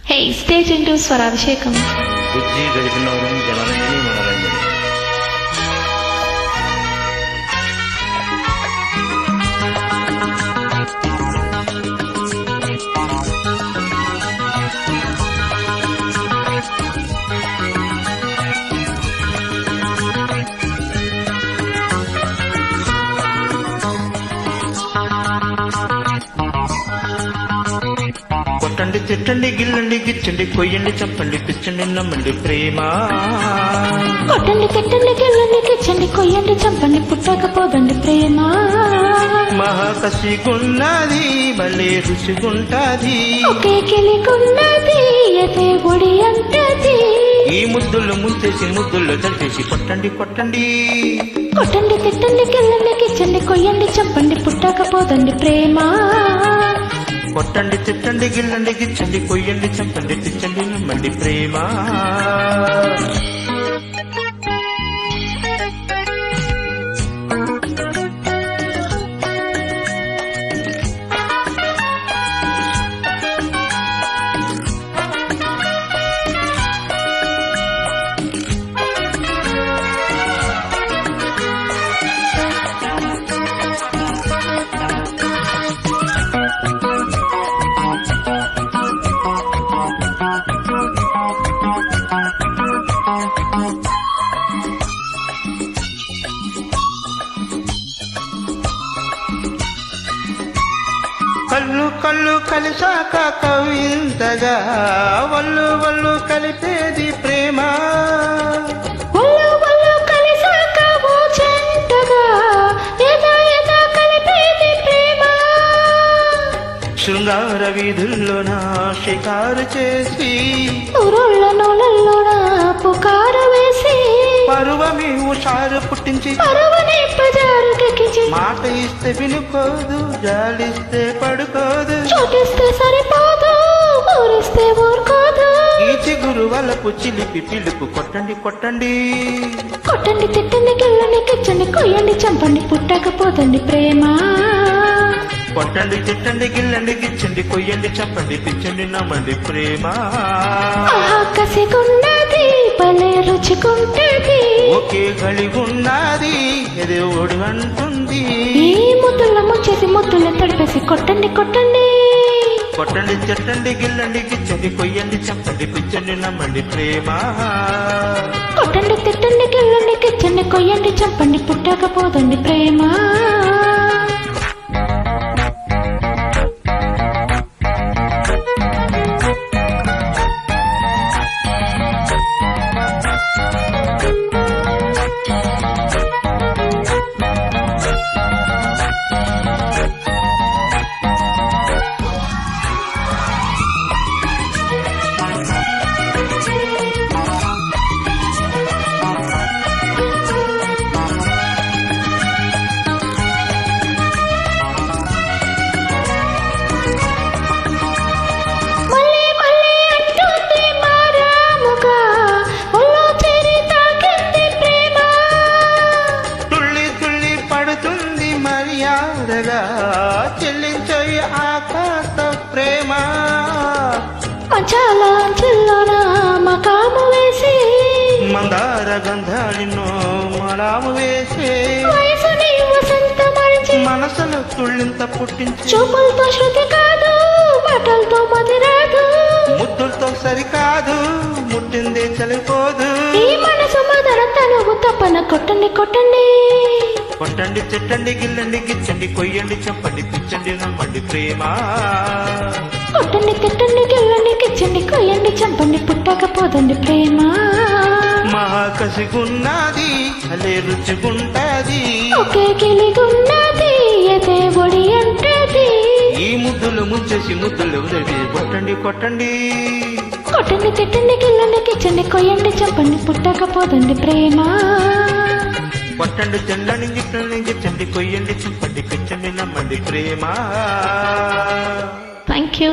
Hey, stay tuned to Swarabhishekam. బుజ్జి గడిపినవరం జనరంజని మనరంజని. కొట్టండి తిట్టండి గిల్లండి గిచ్చండి కొయ్యండి చంపండి పిచ్చండి నమ్మండి ప్రేమ. కొట్టండి తిట్టండి గిల్లండి గిచ్చండి కొయ్యండి చంపండి పుట్టకపోదండి ప్రేమ. మహాకసిగున్నది భలే రుచిగుంటాది, ఒకే కిలికున్నది ఎదే ఒడి అంటది. ఈ ముద్దులు ముంచేసి ముద్దుల్లో చల్చేసి కొట్టండి కొట్టండి. కొట్టండి తిట్టండి గిల్లండి గిచ్చండి కొయ్యండి చంపండి పుట్టకపోదండి ప్రేమ. కొట్టండి తిట్టండి గిల్లండి గిచ్చండి కొయ్యండి చంపండి పిచ్చండి నమ్మండి ప్రేమ. కళ్ళు కళ్ళు కలిసాక కవింతగా వల్లు వల్లు కలిపేది ప్రేమ. ఒళ్ళు ఒళ్ళు కలిసాక ఓ జంటగా ఎదా ఎదా కలిపేది ప్రేమ. శృంగార వీధుల్లోన షికారు చేసి ఊరుళ్ళ నోళ్ళల్లోన పుకారు వేసి పరువమి హుషారు పుట్టించి పరువని ప్రజారు కెక్కించి మాట ఇస్తే వినుకోదు, జాలిస్తే పడుకోదు, చోటిస్తే సరిపోదు ఊరిస్తే ఊరుకోదు. ఈ చిగురు వలపు చిలిపి పిలుపు కొట్టండి కొట్టండి. కొట్టండి తిట్టండి గిల్లండి కిచ్చండి కొయ్యండి చంపండి పుట్టకపోదండి ప్రేమ. కొట్టండి తిట్టండి గిల్లండి గిచ్చండి కొయ్యండి చంపండి పిచ్చండి నమ్మండి ప్రేమ. ఆహా కసిగున్నది భలే రుచిగుంటది, ఒకే గలిగున్నది ఎదే ఓడి అంటుంది. ఈ ముద్దుల ముంచేసి ముద్దుల తడిపేసి కొట్టండి కొట్టండి. కొట్టండి తిట్టండి గిల్లండి గిచ్చండి కొయ్యండి చంపండి పిచ్చండి నమ్మండి ప్రేమ. కొట్టండి తిట్టండి గిల్లండి కిచ్చండి కొయ్యండి చంపండి పుట్టకపోదండి ప్రేమ. మర్యాదగా చెల్లించే ఆకాశ ప్రేమ. మంచాల చిల్లన మకాము వేసి మందార గంధాలినో మలాము వేసే వయసుని వసంత మరిచి మనసులో తుళ్ళింత పుట్టించి చూపులతో శృతి కాదు మాటలతో మది రాదు, ముద్దులతో సరికాదు ముట్టిందే చలిపోదు. ఈ మనసు మదర తనువు తప్పన కొట్టండి కొట్టండి. కొట్టండి తిట్టండి గిల్లండి గిచ్చండి కొయ్యండి చంపండి పిచ్చండి నమ్మండి ప్రేమ. కొట్టండి తిట్టండి గిల్లండి కిచ్చండి కొయ్యండి చంపండి పుట్టకపోదండి ప్రేమ. మహాకసిగున్నది అలే రుచిగుంటది, ఒకే కిలిగున్నది ఎదే ఒడి అంటది. ఈ ముద్దులు ముంచేసి ముద్దులు ఉదవి కొట్టండి కొట్టండి. కొట్టండి తిట్టండి గిల్లండి కిచ్చండి కొయ్యండి చంపండి పుట్టకపోదండి ప్రేమ. కొట్టండి తెల్లని గిట్టండి గిచ్చండి కొయ్యండి చంపండి పిచ్చండి నమ్మండి ప్రేమ. Thank you.